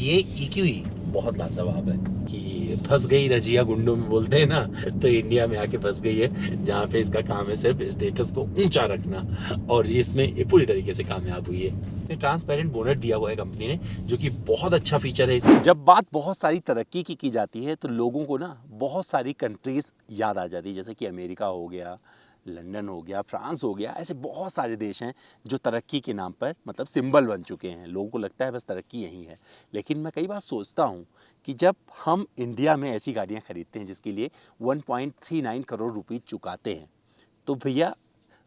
ये EQE बहुत लाजवाब है कि फंस गई रजिया गुंडों में बोलते हैं ना, तो इंडिया में आके फंस गई है, जहाँ पे इसका काम है सिर्फ स्टेटस को ऊंचा रखना, और ये इसमें ये पूरी तरीके से कामयाब हुई है। ट्रांसपेरेंट बोनट दिया हुआ है कंपनी ने, जो कि बहुत अच्छा फीचर है इसमें। जब बात बहुत सारी तरक्की की जाती है तो लोगों को ना बहुत सारी कंट्रीज याद आ जाती है, जैसे कि अमेरिका हो गया, लंदन हो गया, फ्रांस हो गया। ऐसे बहुत सारे देश हैं जो तरक्की के नाम पर मतलब सिंबल बन चुके हैं। लोगों को लगता है बस तरक्की यही है, लेकिन मैं कई बार सोचता हूँ कि जब हम इंडिया में ऐसी गाड़ियाँ खरीदते हैं जिसके लिए 1.39 करोड़ रुपए चुकाते हैं, तो भैया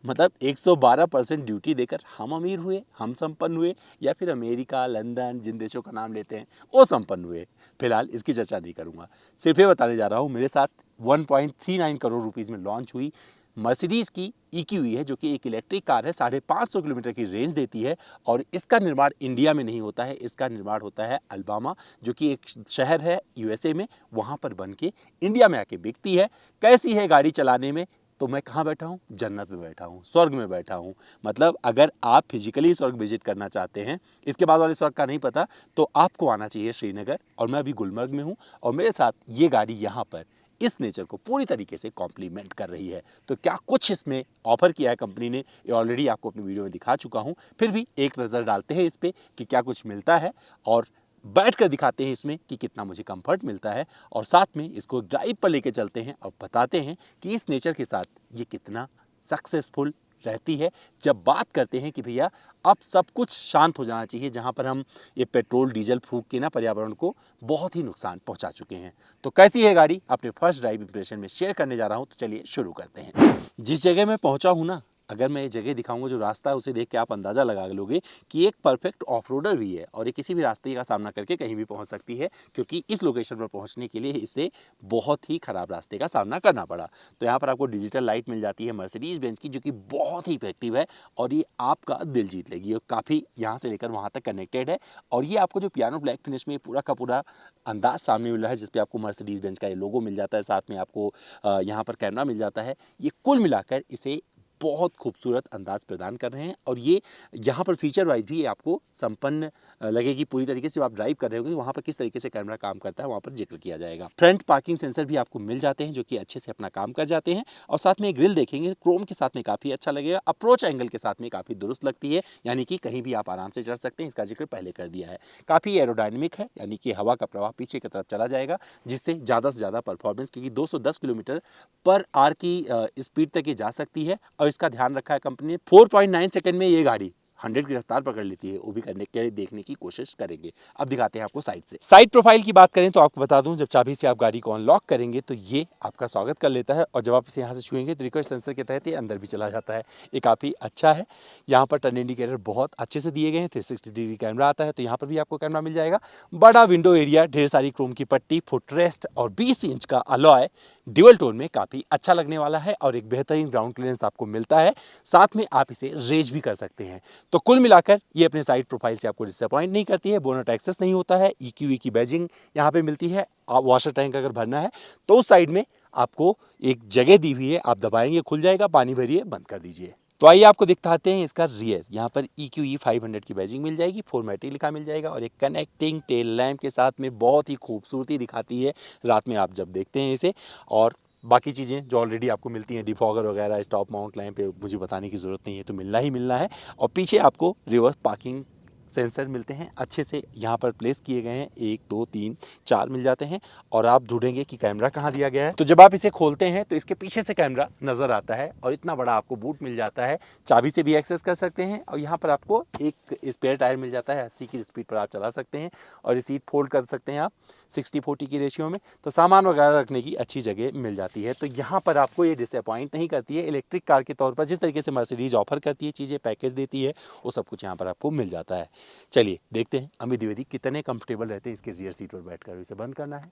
मतलब 112% ड्यूटी देकर हम अमीर हुए, हम संपन्न हुए, या फिर अमेरिका, लंदन, जिन देशों का नाम लेते हैं वो संपन्न हुए। फिलहाल इसकी चर्चा नहीं करूँगा, सिर्फ ये बताने जा रहा हूँ मेरे साथ 1.39 करोड़ रुपीज़ में लॉन्च हुई मर्सिडीज़ की EQE है, जो कि एक इलेक्ट्रिक कार है, 550 किलोमीटर की रेंज देती है। और इसका निर्माण इंडिया में नहीं होता है, इसका निर्माण होता है अल्बामा, जो कि एक शहर है USA में, वहाँ पर बन के इंडिया में आके बिकती है। कैसी है गाड़ी चलाने में? तो मैं कहाँ बैठा हूँ? जन्नत में बैठा हूँ, स्वर्ग में बैठा हूँ। मतलब अगर आप फिजिकली स्वर्ग विजिट करना चाहते हैं, इसके बाद वाले स्वर्ग का नहीं पता, तो आपको आना चाहिए श्रीनगर। और मैं अभी गुलमर्ग में हूँ, और मेरे साथ ये गाड़ी यहाँ पर इस नेचर को पूरी तरीके से कॉम्प्लीमेंट कर रही है। तो क्या कुछ इसमें ऑफर किया है कंपनी ने, ये ऑलरेडी आपको अपनी वीडियो में दिखा चुका हूँ। फिर भी एक नज़र डालते हैं इस पर कि क्या कुछ मिलता है, और बैठ कर दिखाते हैं इसमें कि कितना मुझे कंफर्ट मिलता है, और साथ में इसको ड्राइव पर लेके चलते हैं और बताते हैं कि इस नेचर के साथ ये कितना सक्सेसफुल रहती है। जब बात करते हैं कि भैया अब सब कुछ शांत हो जाना चाहिए, जहाँ पर हम ये पेट्रोल डीजल फूंक के ना पर्यावरण को बहुत ही नुकसान पहुँचा चुके हैं। तो कैसी है गाड़ी, अपने फर्स्ट ड्राइव इंप्रेशन में शेयर करने जा रहा हूँ। तो चलिए शुरू करते हैं। जिस जगह मैं पहुँचा हूँ ना, अगर मैं ये जगह दिखाऊंगा, जो रास्ता है उसे देख के आप अंदाज़ा लगा लोगे कि एक परफेक्ट ऑफ रोडर भी है, और ये किसी भी रास्ते का सामना करके कहीं भी पहुंच सकती है, क्योंकि इस लोकेशन पर पहुंचने के लिए इसे बहुत ही ख़राब रास्ते का सामना करना पड़ा। तो यहाँ पर आपको डिजिटल लाइट मिल जाती है मर्सिडीज़ बेंज की, जो कि बहुत ही इफेक्टिव है, और ये आपका दिल जीत लेगी। और काफ़ी यहाँ से लेकर वहाँ तक कनेक्टेड है, और ये आपको जो पियानो ब्लैक फिनिश में पूरा का पूरा अंदाज सामने मिल रहा है, जिसपे आपको मर्सिडीज़ बेंज का ये लोगो मिल जाता है, साथ में आपको यहाँ पर कैमरा मिल जाता है। ये कुल मिलाकर इसे बहुत खूबसूरत अंदाज प्रदान कर रहे हैं। और ये यहाँ पर फीचर वाइज भी आपको संपन्न लगेगी पूरी तरीके से। जब आप ड्राइव कर रहे होंगे वहाँ पर किस तरीके से कैमरा काम करता है वहाँ पर जिक्र किया जाएगा। फ्रंट पार्किंग सेंसर भी आपको मिल जाते हैं, जो कि अच्छे से अपना काम कर जाते हैं। और साथ में ग्रिल देखेंगे क्रोम के साथ में काफ़ी अच्छा लगेगा। अप्रोच एंगल के साथ में काफ़ी दुरुस्त लगती है, यानी कि कहीं भी आप आराम से चढ़ सकते हैं, इसका जिक्र पहले कर दिया है। काफ़ी एरोडायनेमिक है, यानी कि हवा का प्रवाह पीछे की तरफ चला जाएगा, जिससे ज़्यादा से ज़्यादा परफॉर्मेंस, क्योंकि 210 किलोमीटर पर आवर की स्पीड तक ये जा सकती है। और इसका ध्यान रखा है कंपनी ने, 4.9 सेकंड में ये गाड़ी 100 की रफ्तार पकड़ लेती है। वो भी करने के लिए देखने की कोशिश करेंगे। अब दिखाते हैं आपको साइड से। साइड प्रोफाइल की बात करें तो आपको बता दूं, जब चाबी से आप गाड़ी को अनलॉक करेंगे तो ये आपका स्वागत कर लेता है, और जब आप इसे यहाँ से छुएंगे तो रिक्वेस्ट सेंसर के तहत ये अंदर भी चला जाता है। ये काफ़ी अच्छा है। यहाँ पर टर्न इंडिकेटर बहुत अच्छे से दिए गए हैं, 360 डिग्री कैमरा आता है, तो यहाँ पर भी आपको कैमरा मिल जाएगा। बड़ा विंडो एरिया, ढेर सारी क्रोम की पट्टी, फुटरेस्ट, और 20 इंच का अलॉय ड्यूअल टोन में काफ़ी अच्छा लगने वाला है। और एक बेहतरीन ग्राउंड क्लियरेंस आपको मिलता है, साथ में आप इसे रेज भी कर सकते हैं। तो कुल मिलाकर ये अपने साइड प्रोफाइल से आपको डिसअपॉइंट नहीं करती है। बोनट एक्सेस नहीं होता है, EQE की बैजिंग यहाँ पे मिलती है। आप वॉशर टैंक अगर भरना है तो उस साइड में आपको एक जगह दी हुई है, आप दबाएंगे खुल जाएगा, पानी भरिए बंद कर दीजिए। तो आइए आपको दिखाते हैं इसका रियर। यहाँ पर EQE 500 की बैजिंग मिल जाएगी, 4 लिखा मिल जाएगा, और एक कनेक्टिंग टेल लैम्प के साथ में बहुत ही खूबसूरती दिखाती है रात में आप जब देखते हैं इसे। और बाकी चीज़ें जो ऑलरेडी आपको मिलती हैं, डिफॉगर वगैरह, स्टॉप माउंट लैंप पे मुझे बताने की ज़रूरत नहीं है, तो मिलना ही मिलना है। और पीछे आपको रिवर्स पार्किंग सेंसर मिलते हैं, अच्छे से यहाँ पर प्लेस किए गए हैं, 1 2 3 4 मिल जाते हैं। और आप ढूंढेंगे कि कैमरा कहाँ दिया गया है, तो जब आप इसे खोलते हैं तो इसके पीछे से कैमरा नज़र आता है, और इतना बड़ा आपको बूट मिल जाता है। चाबी से भी एक्सेस कर सकते हैं, और यहाँ पर आपको एक स्पेयर टायर मिल जाता है, 80 की स्पीड पर आप चला सकते हैं। और ये सीट फोल्ड कर सकते हैं आप 60-40 की रेशियो में, तो सामान वगैरह रखने की अच्छी जगह मिल जाती है। तो यहाँ पर आपको ये डिसअपॉइंट नहीं करती है। इलेक्ट्रिक कार के तौर पर जिस तरीके से मर्सिडीज ऑफर करती है, चीज़ें पैकेज देती है, वो सब कुछ यहाँ पर आपको मिल जाता है। चलिए देखते हैं अमित द्विवेदी कितने कंफर्टेबल रहते हैं इसके रियर सीट पर बैठकर। इसे बंद करना है,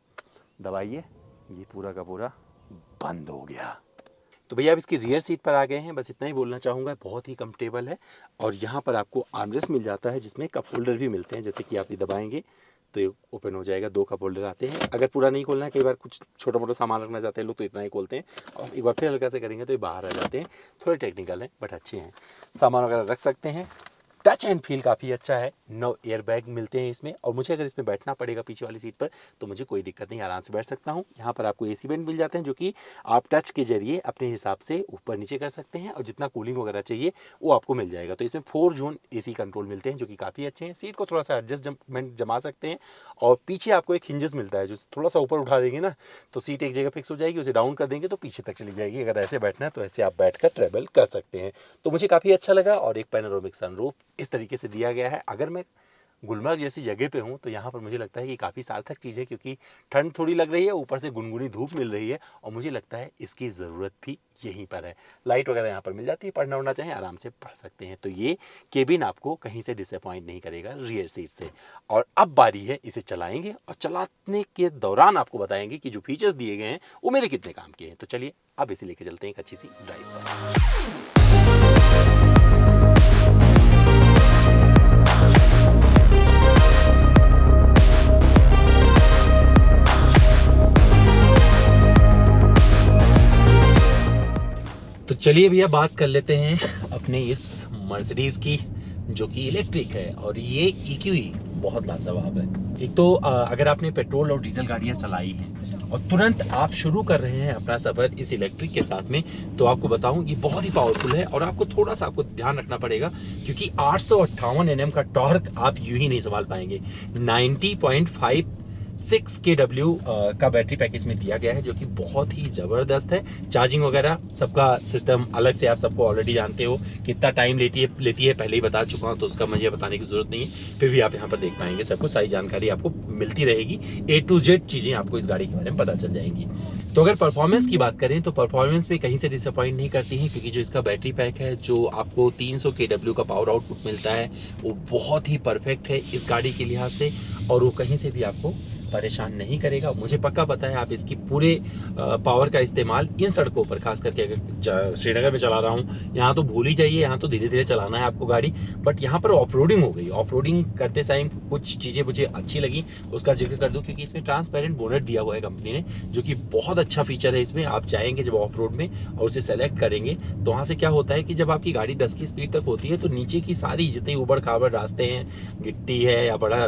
दबाइए, ये पूरा का पूरा बंद हो गया। तो भैया अब इसकी रियर सीट पर आ गए हैं, बस इतना ही बोलना चाहूँगा, बहुत ही कंफर्टेबल है। और यहाँ पर आपको आर्मरेस्ट मिल जाता है, जिसमें कप होल्डर भी मिलते हैं, जैसे कि आप ये दबाएंगे तो ये ओपन हो जाएगा। 2 कप होल्डर आते हैं। अगर पूरा नहीं खोलना है, कई बार कुछ छोटा मोटा सामान रखना चाहते हैं लोग, तो इतना ही खोलते हैं, और एक बार फिर हल्का से करेंगे तो ये बाहर आ जाते हैं। थोड़े टेक्निकल हैं बट अच्छे हैं, सामान वगैरह रख सकते हैं। टच एंड फील काफ़ी अच्छा है। 9 एयर बैग मिलते हैं इसमें, और मुझे अगर इसमें बैठना पड़ेगा पीछे वाली सीट पर तो मुझे कोई दिक्कत नहीं, आराम से बैठ सकता हूँ। यहाँ पर आपको एसी वेंट मिल जाते हैं जो कि आप टच के जरिए अपने हिसाब से ऊपर नीचे कर सकते हैं, और जितना कूलिंग वगैरह चाहिए वो आपको मिल जाएगा। तो इसमें 4 जोन एसी कंट्रोल मिलते हैं जो कि काफ़ी अच्छे हैं। सीट को थोड़ा सा एडजस्टमेंट जमा सकते हैं, और पीछे आपको एक हिंजेस मिलता है जो थोड़ा सा ऊपर उठा देंगे ना तो सीट एक जगह फिक्स हो जाएगी, उसे डाउन कर देंगे तो पीछे तक चली जाएगी। अगर ऐसे बैठना है तो ऐसे आप बैठ कर ट्रैवल कर सकते हैं। तो मुझे काफ़ी अच्छा लगा, और एक पैनोरामिक सनरूफ इस तरीके से दिया गया है। अगर मैं गुलमर्ग जैसी जगह पे हूँ तो यहाँ पर मुझे लगता है कि काफ़ी सार्थक चीज़ है, क्योंकि ठंड थोड़ी लग रही है, ऊपर से गुनगुनी धूप मिल रही है, और मुझे लगता है इसकी ज़रूरत भी यहीं पर है। लाइट वगैरह यहाँ पर मिल जाती है, पढ़ना उड़ना चाहें आराम से पढ़ सकते हैं। तो ये केबिन आपको कहीं से डिसअपॉइंट नहीं करेगा रियर सीट से। और अब बारी है, इसे चलाएंगे, और चलाने के दौरान आपको बताएंगे कि जो फीचर्स दिए गए हैं वो मेरे कितने काम के हैं। तो चलिए अब इसे लेके चलते हैं एक अच्छी सी ड्राइव पर। तो चलिए भैया बात कर लेते हैं अपने इस मर्सिडीज की, जो कि इलेक्ट्रिक है, और ये EQE बहुत लाजवाब है। एक तो अगर आपने पेट्रोल और डीजल गाड़ियां चलाई हैं और तुरंत आप शुरू कर रहे हैं अपना सफ़र इस इलेक्ट्रिक के साथ में, तो आपको बताऊं ये बहुत ही पावरफुल है। और आपको थोड़ा सा ध्यान रखना पड़ेगा, क्योंकि 858 Nm का टॉर्क आप यूं ही नहीं संभाल पाएंगे। 90.56 kW का बैटरी पैकेज में दिया गया है, जो कि बहुत ही ज़बरदस्त है। चार्जिंग वगैरह सबका सिस्टम अलग से आप सबको ऑलरेडी जानते हो कितना टाइम लेती है पहले ही बता चुका हूँ, तो उसका मुझे बताने की ज़रूरत नहीं है। फिर भी आप यहाँ पर देख पाएंगे, सबको सारी जानकारी आपको मिलती रहेगी। A to Z चीज़ें आपको इस गाड़ी के बारे में पता चल जाएंगी। तो अगर परफॉर्मेंस की बात करें तो परफॉर्मेंस पे कहीं से डिसअपॉइंट नहीं करती है, क्योंकि जो इसका बैटरी पैक है, जो आपको 300 kW का पावर आउटपुट मिलता है, वो बहुत ही परफेक्ट है इस गाड़ी के लिहाज से, और वो कहीं से भी आपको परेशान नहीं करेगा। मुझे पक्का पता है आप इसकी पूरे पावर का इस्तेमाल इन सड़कों पर, खास करके अगर श्रीनगर में चला रहा हूँ, यहाँ तो भूल ही जाइए, यहाँ तो धीरे धीरे चलाना है आपको गाड़ी। बट यहाँ पर ऑफ रोडिंग हो गई, ऑफ रोडिंग करते टाइम कुछ चीज़ें मुझे अच्छी लगी, उसका जिक्र कर दूँ, क्योंकि इसमें ट्रांसपेरेंट बोनट दिया हुआ है कंपनी ने, जो कि बहुत अच्छा फीचर है इसमें। आप जाएंगे जब ऑफ रोड में और उसे सेलेक्ट करेंगे तो वहाँ से क्या होता है कि जब आपकी गाड़ी 10 की स्पीड तक होती है तो नीचे की सारी जितनी उबड़ खाबड़ रास्ते हैं, गिट्टी है या बड़ा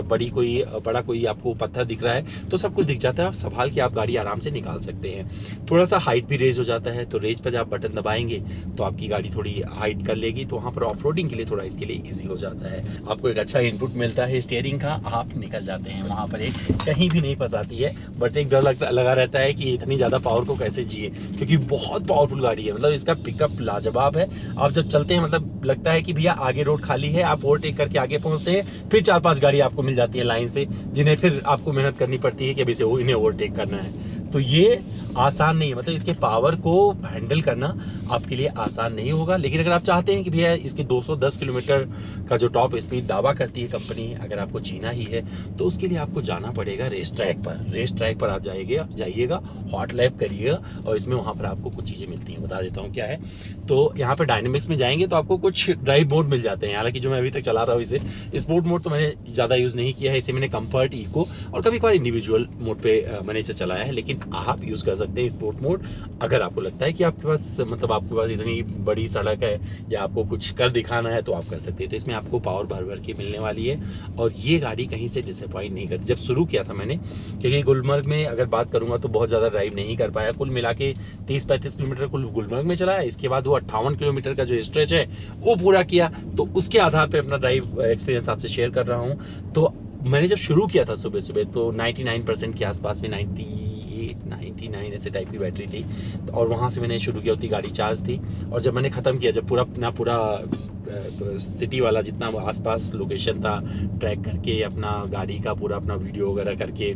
कोई आपको पत्थर दिख रहा है, तो सब कुछ दिख जाता है, आप संभाल के आप गाड़ी आराम से निकाल सकते हैं। थोड़ा सा हाइट भी रेज हो जाता है, तो रेज पर जब आप बटन दबाएंगे तो आपकी गाड़ी थोड़ी हाइट कर लेगी, तो वहाँ पर ऑफ रोडिंग के लिए थोड़ा इसके लिए ईजी हो जाता है। आपको एक अच्छा इनपुट मिलता है स्टीयरिंग का, आप निकल जाते हैं वहाँ पर, एक कहीं भी नहीं फंसाती है। बट एक डर लगा रहता है कि इतनी ज़्यादा पावर को कैसे जिए, क्योंकि बहुत पावरफुल गाड़ी है। मतलब इसका पिकअप लाजवाब है। आप जब चलते हैं मतलब लगता है कि भैया आगे रोड खाली है, आप ओवरटेक करके आगे पहुँचते हैं, फिर 4-5 गाड़ी आपको मिल जाती है लाइन से, जिन्हें फिर आपको मेहनत करनी पड़ती है कि अभी से इन्हें ओवरटेक करना है। तो ये आसान नहीं है, मतलब इसके पावर को हैंडल करना आपके लिए आसान नहीं होगा। लेकिन अगर आप चाहते हैं कि भैया इसके 210 किलोमीटर का जो टॉप स्पीड दावा करती है कंपनी, अगर आपको जीना ही है तो उसके लिए आपको जाना पड़ेगा रेस ट्रैक पर। रेस ट्रैक पर आप जाइएगा, हॉट लैप करिएगा, और इसमें वहाँ पर आपको कुछ चीज़ें मिलती हैं, बता देता हूँ क्या है। तो यहाँ पर डायनेमिक्स में जाएंगे तो आपको कुछ ड्राइव मोड मिल जाते हैं। हालांकि जो मैं अभी तक चला रहा हूँ इसे, स्पोर्ट मोड तो मैंने ज़्यादा यूज़ नहीं किया है, इसे मैंने कंफर्ट, इको और कभी कभार इंडिविजुअल मोड पे मैंने इसे चलाया है। लेकिन आप यूज़ कर सकते हैं स्पोर्ट मोड, अगर आपको लगता है कि आपके पास आपके पास इतनी बड़ी सड़क है या आपको कुछ कर दिखाना है तो आप कर सकते हैं। तो इसमें आपको पावर भर के मिलने वाली है, और ये गाड़ी कहीं से डिसअपॉइंट नहीं करती। जब शुरू किया था मैंने, क्योंकि गुलमर्ग में अगर बात करूंगा तो बहुत ज़्यादा ड्राइव नहीं कर पाया, कुल मिला के 30-35 किलोमीटर कुल गुलमर्ग में चला है। इसके बाद वो 58 किलोमीटर का जो स्ट्रेच है वो पूरा किया, तो उसके आधार पर अपना ड्राइव एक्सपीरियंस आपसे शेयर कर रहा हूँ। तो मैंने जब शुरू किया था सुबह सुबह तो 99% के आसपास में, 99 ऐसे टाइप की बैटरी थी, और वहाँ से मैंने शुरू किया, उतनी गाड़ी चार्ज थी। और जब मैंने ख़त्म किया, जब पूरा सिटी वाला जितना आसपास लोकेशन था ट्रैक करके, अपना गाड़ी का पूरा अपना वीडियो वगैरह करके,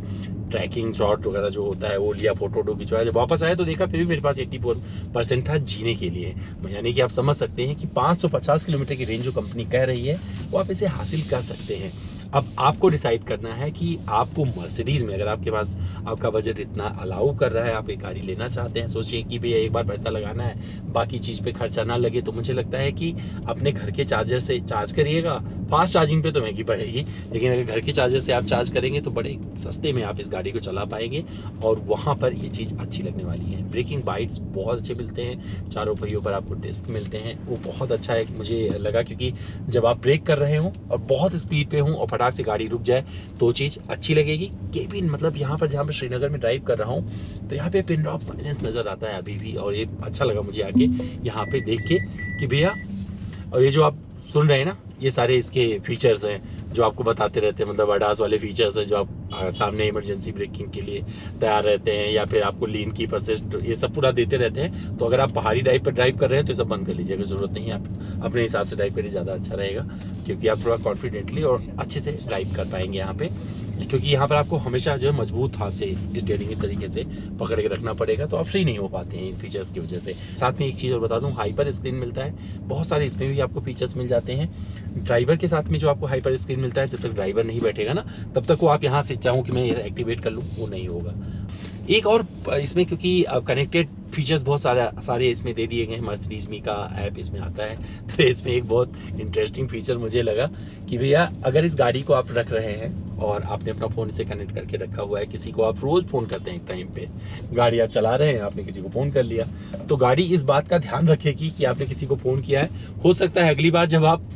ट्रैकिंग शॉट वगैरह जो होता है वो लिया, फोटो खिंचवाया, जब वापस आया तो देखा फिर भी मेरे पास 80% था जीने के लिए। यानी कि आप समझ सकते हैं कि 550 किलोमीटर की रेंज जो कंपनी कह रही है वो आप इसे हासिल कर सकते हैं। अब आपको डिसाइड करना है कि आपको मर्सिडीज़ में, अगर आपके पास आपका बजट इतना अलाउ कर रहा है, आप एक गाड़ी लेना चाहते हैं, सोचिए कि भैया एक बार पैसा लगाना है, बाकी चीज़ पे खर्चा ना लगे, तो मुझे लगता है कि अपने घर के चार्जर से चार्ज करिएगा, फास्ट चार्जिंग पे तो महंगी पड़ेगी, लेकिन अगर घर के चार्जर से आप चार्ज करेंगे तो बड़े सस्ते में आप इस गाड़ी को चला पाएंगे और वहाँ पर ये चीज़ अच्छी लगने वाली है। ब्रेकिंग बाइट्स बहुत अच्छे मिलते हैं, चारों पहियों पर आपको डिस्क मिलते हैं, वो बहुत अच्छा है मुझे लगा, क्योंकि जब आप ब्रेक कर रहे हो और बहुत स्पीड पे हूँ और फटाक से गाड़ी रुक जाए तो चीज़ अच्छी लगेगी। केबिन मतलब यहाँ पर जहाँ पर श्रीनगर में ड्राइव कर रहा हूँ तो यहाँ पे पिन ड्रॉप साइलेंस नज़र आता है अभी भी, और ये अच्छा लगा मुझे आके यहाँ पे देख के कि भैया, और ये जो आप सुन रहे हैं ना, ये सारे इसके फीचर्स हैं जो आपको बताते रहते हैं, मतलब अडास वाले फीचर्स हैं जो आप सामने इमरजेंसी ब्रेकिंग के लिए तैयार रहते हैं, या फिर आपको लीन कीप असिस्ट, ये सब पूरा देते रहते हैं। तो अगर आप पहाड़ी ड्राइव पर ड्राइव कर रहे हैं तो ये सब बंद कर लीजिएगा, ज़रूरत नहीं है, आप अपने हिसाब से ड्राइव करिए, ज़्यादा अच्छा रहेगा, क्योंकि आप थोड़ा कॉन्फिडेंटली और अच्छे से ड्राइव कर पाएंगे यहाँ पे। क्योंकि यहाँ पर आपको हमेशा जो है मजबूत हाथ से स्टीयरिंग इस तरीके से पकड़ के रखना पड़ेगा, तो आप फ्री नहीं हो पाते हैं इन फीचर्स की वजह से। साथ में एक चीज़ और बता दूँ, हाइपर स्क्रीन मिलता है, बहुत सारे इसमें भी आपको फीचर्स मिल जाते हैं। ड्राइवर के साथ में जो आपको हाइपर स्क्रीन मिलता है, जब तक ड्राइवर नहीं बैठेगा ना तब तक वो आप यहाँ से चाहूँ कि मैं एक्टिवेट कर लूँ वो नहीं होगा। एक और इसमें, क्योंकि कनेक्टेड फीचर्स बहुत सारे इसमें दे दिए गए हैं, मर्सिडीज मी का ऐप इसमें आता है, तो इसमें एक बहुत इंटरेस्टिंग फीचर मुझे लगा कि भैया अगर इस गाड़ी को आप रख रहे हैं और आपने अपना फ़ोन से कनेक्ट करके रखा हुआ है, किसी को आप रोज़ फ़ोन करते हैं, एक टाइम पे गाड़ी आप चला रहे हैं, आपने किसी को फ़ोन कर लिया, तो गाड़ी इस बात का ध्यान रखेगी कि आपने किसी को फ़ोन किया है। हो सकता है अगली बार जब आप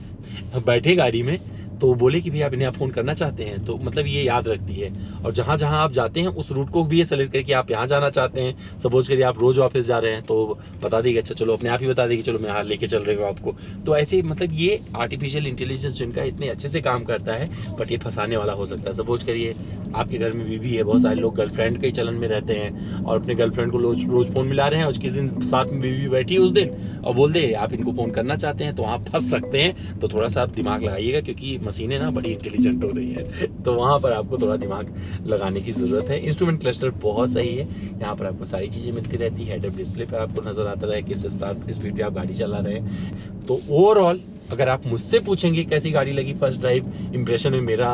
बैठे गाड़ी में तो वो बोले कि भैया आप इन्हें आप फ़ोन करना चाहते हैं, तो मतलब ये याद रखती है। और जहाँ जहाँ आप जाते हैं उस रूट को भी ये सेलेक्ट करके आप यहाँ जाना चाहते हैं, सपोज करिए आप रोज़ ऑफिस जा रहे हैं तो बता देगी, अच्छा चलो, अपने आप ही बता देगी, चलो मैं यहाँ लेके चल रही हूँ आपको। तो ऐसे मतलब ये आर्टिफिशियल इंटेलिजेंस जिनका इतने अच्छे से काम करता है, बट ये फंसाने वाला हो सकता है। सपोज करिए आपके घर में बीवी है, बहुत सारे लोग गर्लफ्रेंड के चलन में रहते हैं और अपने गर्लफ्रेंड को रोज़ फ़ोन मिला रहे हैं, और किस दिन साथ में बीवी बैठी है उस दिन और बोल दे आप इनको फ़ोन करना चाहते हैं, तो आप फंस सकते हैं। तो थोड़ा सा आप दिमाग लगाइएगा, क्योंकि मशीनें ना बड़ी इंटेलिजेंट हो रही है, तो वहाँ पर आपको थोड़ा दिमाग लगाने की ज़रूरत है। इंस्ट्रूमेंट क्लस्टर बहुत सही है, यहाँ पर आपको सारी चीज़ें मिलती रहती है। हेड अप डिस्प्ले पर आपको नज़र आता रहे किस स्पीड पे आप गाड़ी चला रहे हैं। तो ओवरऑल अगर आप मुझसे पूछेंगे कैसी गाड़ी लगी, फर्स्ट ड्राइव इंप्रेशन में मेरा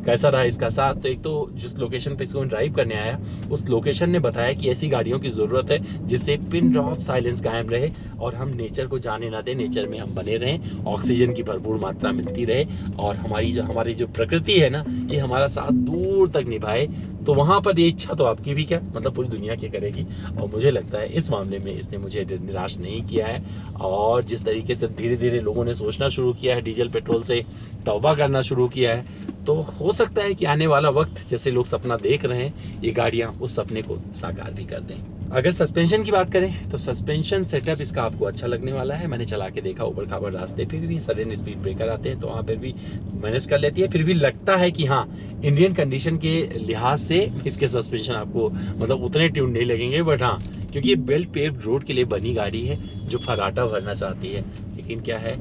कैसा रहा इसका साथ, तो एक तो जिस लोकेशन पे इसको ड्राइव करने आया उस लोकेशन ने बताया कि ऐसी गाड़ियों की ज़रूरत है जिससे पिन ड्रॉप साइलेंस कायम रहे और हम नेचर को जाने ना दें, नेचर में हम बने रहें, ऑक्सीजन की भरपूर मात्रा मिलती रहे और हमारी जो प्रकृति है ना, ये हमारा साथ दूर तक निभाए। तो वहाँ पर ये इच्छा तो आपकी भी क्या मतलब पूरी दुनिया की करेगी, और मुझे लगता है इस मामले में इसने मुझे निराश नहीं किया है। और जिस तरीके से धीरे धीरे लोगों ने सोचना शुरू किया है, डीजल पेट्रोल से तौबा करना शुरू किया है, तो हो सकता है कि आने वाला वक्त जैसे लोग सपना देख रहे हैं, ये गाड़ियाँ उस सपने को साकार भी कर दें। अगर सस्पेंशन की बात करें तो सस्पेंशन सेटअप इसका आपको अच्छा लगने वाला है। मैंने चला के देखा, ऊबड़ खाबड़ रास्ते पे भी सडन स्पीड ब्रेकर आते हैं तो वहाँ पर भी मैनेज कर लेती है। फिर भी लगता है कि हाँ, इंडियन कंडीशन के लिहाज से इसके सस्पेंशन आपको मतलब उतने ट्यून नहीं लगेंगे, बट हाँ, क्योंकि ये वेल पेव्ड रोड के लिए बनी गाड़ी है जो फर्राटा भरना चाहती है। लेकिन क्या है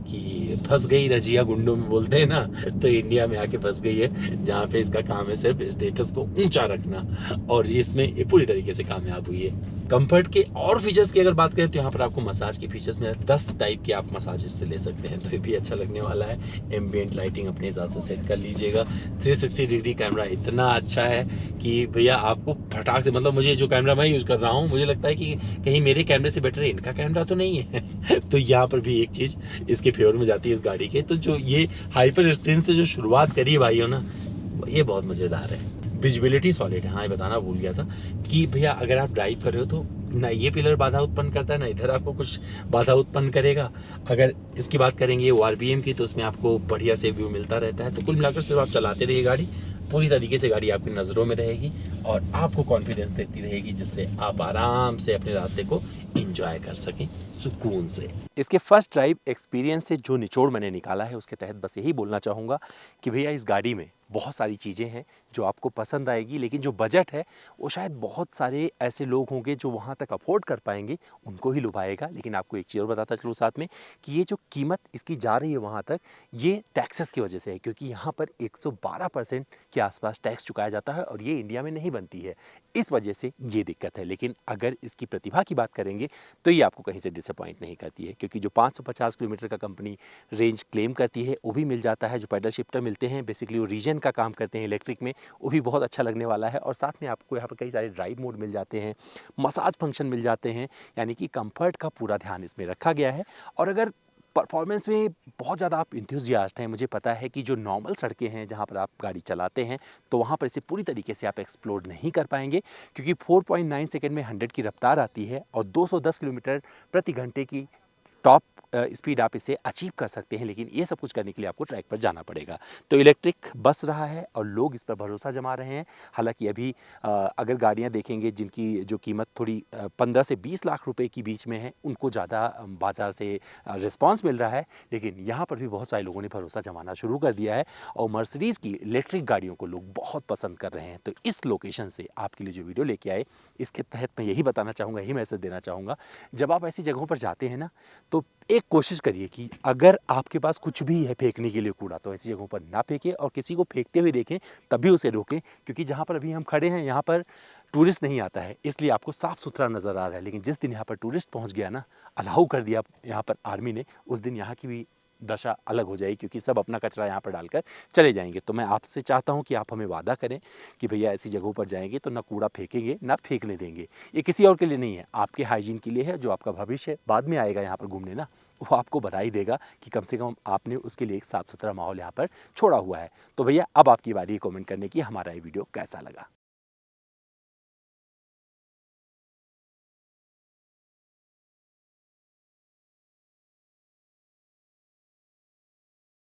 कि फंस गई रजिया गुंडों में बोलते हैं ना, तो इंडिया में आके फंस गई है, जहाँ पे इसका काम है सिर्फ स्टेटस को ऊंचा रखना, और इसमें ये पूरी तरीके से कामयाब हुई है। कंफर्ट के और फीचर्स की अगर बात करें तो यहाँ पर आपको मसाज के फीचर्स में 10 टाइप के आप मसाज इससे ले सकते हैं, तो ये भी अच्छा लगने वाला है। एम्बियंट लाइटिंग अपने हिसाब से सेट कर लीजिएगा। 360 डिग्री कैमरा इतना अच्छा है कि भैया आपको फटाक से, मतलब मुझे जो कैमरा मैं यूज़ कर रहा हूँ मुझे लगता है कि कहीं मेरे कैमरे से बेटर इनका कैमरा तो नहीं है तो यहाँ पर भी एक चीज़ इसके फेवर में जाती है इस गाड़ी के। तो जो ये हाइपर स्क्रीन से जो शुरुआत करी है भाइयों ना, ये बहुत मज़ेदार है। विजिबिलिटी सॉलिड है, हाँ ये बताना भूल गया था कि भैया अगर आप ड्राइव कर रहे हो तो ना ये पिलर बाधा उत्पन्न करता है, ना इधर आपको कुछ बाधा उत्पन्न करेगा। अगर इसकी बात करेंगे ORVM की तो उसमें आपको बढ़िया से व्यू मिलता रहता है। तो कुल मिलाकर सिर्फ आप चलाते रहिए गाड़ी, पूरी तरीके से गाड़ी आपकी नज़रों में रहेगी और आपको कॉन्फिडेंस देती रहेगी, जिससे आप आराम से अपने रास्ते को एंजॉय कर सकें सुकून से। इसके फर्स्ट ड्राइव एक्सपीरियंस से जो निचोड़ मैंने निकाला है उसके तहत बस यही बोलना चाहूँगा कि भैया इस गाड़ी में बहुत सारी चीज़ें हैं जो आपको पसंद आएगी, लेकिन जो बजट है वो शायद बहुत सारे ऐसे लोग होंगे जो वहाँ तक अफोर्ड कर पाएंगे, उनको ही लुभाएगा। लेकिन आपको एक चीज़ और बताता चलूँ साथ में कि ये जो कीमत इसकी जा रही है वहाँ तक, ये टैक्सेस की वजह से है, क्योंकि यहाँ पर 112% के आसपास टैक्स चुकाया जाता है और ये इंडिया में नहीं बनती है, इस वजह से ये दिक्कत है। लेकिन अगर इसकी प्रतिभा की बात करेंगे तो ये आपको कहीं से डिसअपॉइंट नहीं करती है, क्योंकि जो 550 किलोमीटर का कंपनी रेंज क्लेम करती है वो भी मिल जाता है। जो पैडल शिफ्टर मिलते हैं बेसिकली वो रीजन का काम करते हैं इलेक्ट्रिक में, वो भी बहुत अच्छा लगने वाला है। और साथ में आपको यहाँ पर कई सारे ड्राइव मोड मिल जाते हैं, मसाज फंक्शन मिल जाते हैं, यानी कि कंफर्ट का पूरा ध्यान इसमें रखा गया है। और अगर परफॉर्मेंस में बहुत ज़्यादा आप इंथुजियास्ट हैं। मुझे पता है कि जो नॉर्मल सड़कें हैं जहाँ पर आप गाड़ी चलाते हैं तो वहाँ पर इसे पूरी तरीके से आप एक्सप्लोर नहीं कर पाएंगे, क्योंकि 4.9 सेकंड में 100 की रफ्तार आती है और 210 किलोमीटर प्रति घंटे की टॉप स्पीड आप इसे अचीव कर सकते हैं। लेकिन ये सब कुछ करने के लिए आपको ट्रैक पर जाना पड़ेगा। तो इलेक्ट्रिक बस रहा है और लोग इस पर भरोसा जमा रहे हैं। हालांकि अभी अगर गाड़ियां देखेंगे जिनकी जो कीमत थोड़ी 15 से 20 लाख रुपए की बीच में है, उनको ज़्यादा बाज़ार से रिस्पांस मिल रहा है। लेकिन यहाँ पर भी बहुत सारे लोगों ने भरोसा जमाना शुरू कर दिया है और मर्सिडीज़ की इलेक्ट्रिक गाड़ियों को लोग बहुत पसंद कर रहे हैं। तो इस लोकेशन से आपके लिए जो वीडियो लेके आए, इसके तहत मैं यही बताना चाहूँगा, यही मैसेज देना चाहूँगा, जब आप ऐसी जगहों पर जाते हैं ना, तो एक कोशिश करिए कि अगर आपके पास कुछ भी है फेंकने के लिए कूड़ा, तो ऐसी जगहों पर ना फेंकें और किसी को फेंकते हुए देखें तभी उसे रोकें। क्योंकि जहाँ पर अभी हम खड़े हैं यहाँ पर टूरिस्ट नहीं आता है, इसलिए आपको साफ़ सुथरा नज़र आ रहा है। लेकिन जिस दिन यहाँ पर टूरिस्ट पहुँच गया ना, अलाउ कर दिया यहाँ पर आर्मी ने, उस दिन यहाँ की भी दशा अलग हो जाएगी, क्योंकि सब अपना कचरा यहाँ पर डालकर चले जाएंगे। तो मैं आपसे चाहता हूँ कि आप हमें वादा करें कि भैया ऐसी जगहों पर जाएंगे तो ना कूड़ा फेंकेंगे ना फेंकने देंगे। ये किसी और के लिए नहीं है, आपके हाइजीन के लिए है। जो आपका भविष्य बाद में आएगा यहाँ पर घूमने ना, वो आपको बधाई देगा कि कम से कम आपने उसके लिए एक साफ़ सुथरा माहौल यहाँ पर छोड़ा हुआ है। तो भैया अब आपकी बारी है कमेंट करने की, हमारा ये वीडियो कैसा लगा।